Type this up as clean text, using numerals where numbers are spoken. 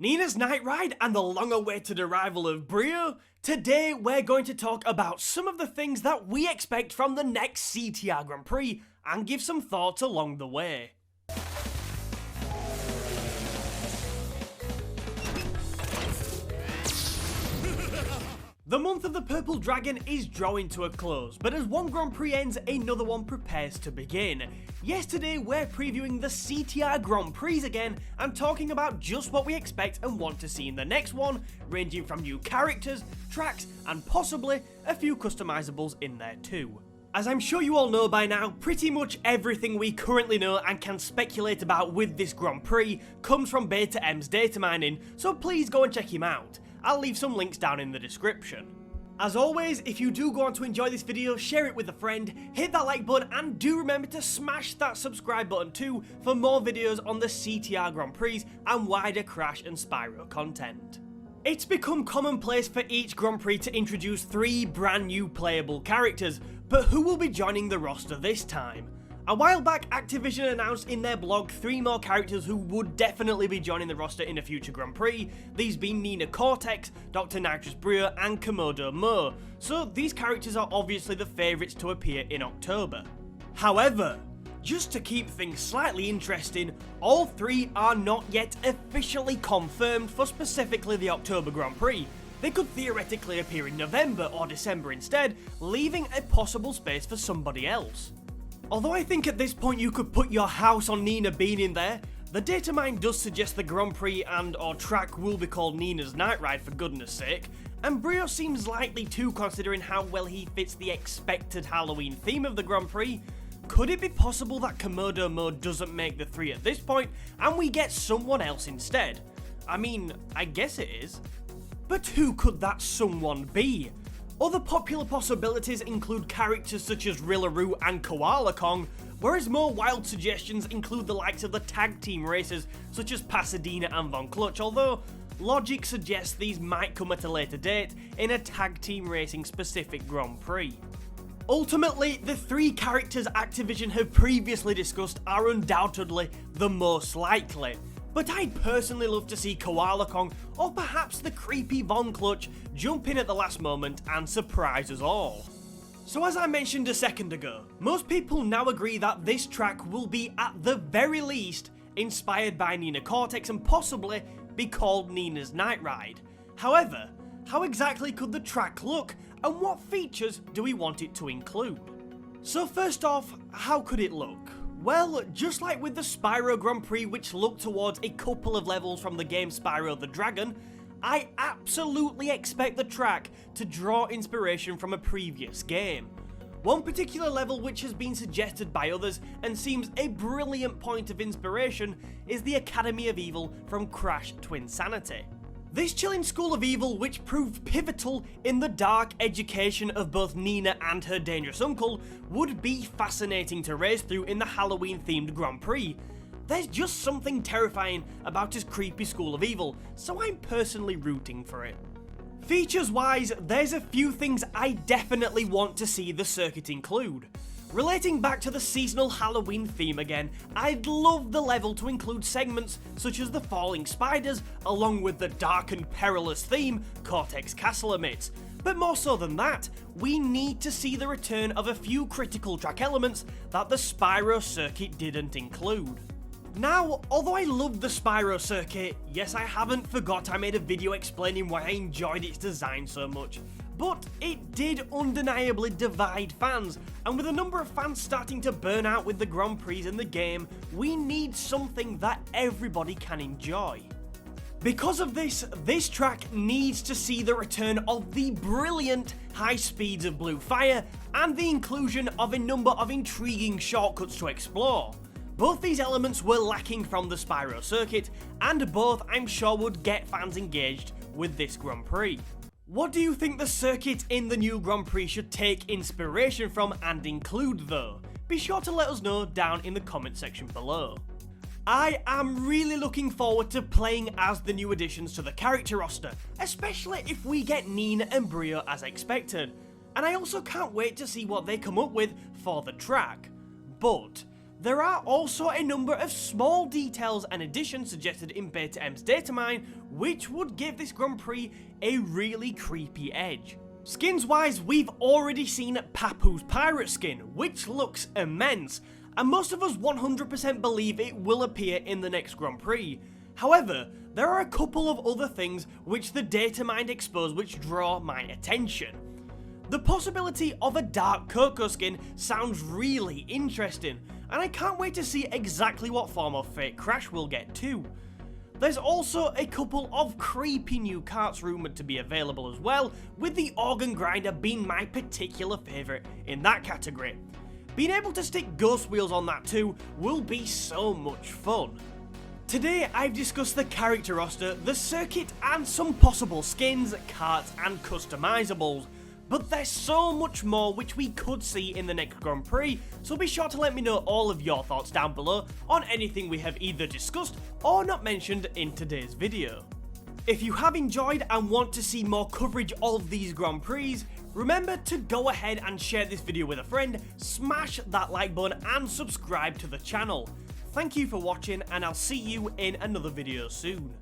Nina's Night Ride and the long-awaited arrival of Brio. Today we're going to talk about some of the things that we expect from the next CTR Grand Prix and give some thoughts along the way. The month of the Purple Dragon is drawing to a close, but as one Grand Prix ends, another one prepares to begin. Yesterday we're previewing the CTR Grand Prix again and talking about just what we expect and want to see in the next one, ranging from new characters, tracks, and possibly a few customizables in there too. As I'm sure you all know by now, pretty much everything we currently know and can speculate about with this Grand Prix comes from Beta M's data mining, so please go and check him out. I'll leave some links down in the description. As always, if you do go on to enjoy this video, share it with a friend, hit that like button, and do remember to smash that subscribe button too for more videos on the CTR Grand Prix and wider Crash and Spyro content. It's become commonplace for each Grand Prix to introduce 3 brand new playable characters, but who will be joining the roster this time? A while back, Activision announced in their blog 3 more characters who would definitely be joining the roster in a future Grand Prix, these being Nina Cortex, Dr. Nitrous Brio, and Komodo Mo, so these characters are obviously the favourites to appear in October. However, just to keep things slightly interesting, all 3 are not yet officially confirmed for specifically the October Grand Prix. They could theoretically appear in November or December instead, leaving a possible space for somebody else. Although I think at this point you could put your house on Nina being in there, the data mine does suggest the Grand Prix and or track will be called Nina's Night Ride for goodness sake, and Brio seems likely too considering how well he fits the expected Halloween theme of the Grand Prix. Could it be possible that Komodo Mo doesn't make the 3 at this point and we get someone else instead? I mean, I guess it is. But who could that someone be? Other popular possibilities include characters such as Rillaroo and Koala Kong, whereas more wild suggestions include the likes of the tag team racers such as Pasadena and Von Clutch, although logic suggests these might come at a later date in a tag team racing specific Grand Prix. Ultimately, the 3 characters Activision have previously discussed are undoubtedly the most likely. But I'd personally love to see Koala Kong or perhaps the creepy Von Clutch jump in at the last moment and surprise us all. So as I mentioned a second ago, most people now agree that this track will be at the very least inspired by Nina Cortex and possibly be called Nina's Night Ride. However, how exactly could the track look and what features do we want it to include? So first off, how could it look? Well, just like with the Spyro Grand Prix, which looked towards a couple of levels from the game Spyro the Dragon, I absolutely expect the track to draw inspiration from a previous game. One particular level which has been suggested by others and seems a brilliant point of inspiration is the Academy of Evil from Crash Twinsanity. This chilling school of evil, which proved pivotal in the dark education of both Nina and her dangerous uncle, would be fascinating to race through in the Halloween-themed Grand Prix. There's just something terrifying about his creepy school of evil, so I'm personally rooting for it. Features-wise, there's a few things I definitely want to see the circuit include. Relating back to the seasonal Halloween theme again, I'd love the level to include segments such as the falling spiders, along with the dark and perilous theme Cortex Castle emits. But more so than that, we need to see the return of a few critical track elements that the Spyro circuit didn't include. Now, although I love the Spyro circuit, yes, I haven't forgot I made a video explaining why I enjoyed its design so much. But it did undeniably divide fans, and with a number of fans starting to burn out with the Grand Prix in the game, we need something that everybody can enjoy. Because of this track needs to see the return of the brilliant high speeds of Blue Fire and the inclusion of a number of intriguing shortcuts to explore. Both these elements were lacking from the Spyro circuit, and both I'm sure would get fans engaged with this Grand Prix. What do you think the circuit in the new Grand Prix should take inspiration from and include though? Be sure to let us know down in the comment section below. I am really looking forward to playing as the new additions to the character roster, especially if we get Nina and Brio as expected, and I also can't wait to see what they come up with for the track. But There are also a number of small details and additions suggested in Beta M's datamine, which would give this Grand Prix a really creepy edge. Skins wise, we've already seen Papu's pirate skin, which looks immense, and most of us 100% believe it will appear in the next Grand Prix. However, there are a couple of other things which the datamine exposed which draw my attention. The possibility of a dark Coco skin sounds really interesting, and I can't wait to see exactly what form of fake Crash we'll get too. There's also a couple of creepy new carts rumoured to be available as well, with the Organ Grinder being my particular favourite in that category. Being able to stick ghost wheels on that too will be so much fun. Today I've discussed the character roster, the circuit and some possible skins, carts and customisables. But there's so much more which we could see in the next Grand Prix, so be sure to let me know all of your thoughts down below on anything we have either discussed or not mentioned in today's video. If you have enjoyed and want to see more coverage of these Grand Prix, remember to go ahead and share this video with a friend, smash that like button and subscribe to the channel. Thank you for watching, and I'll see you in another video soon.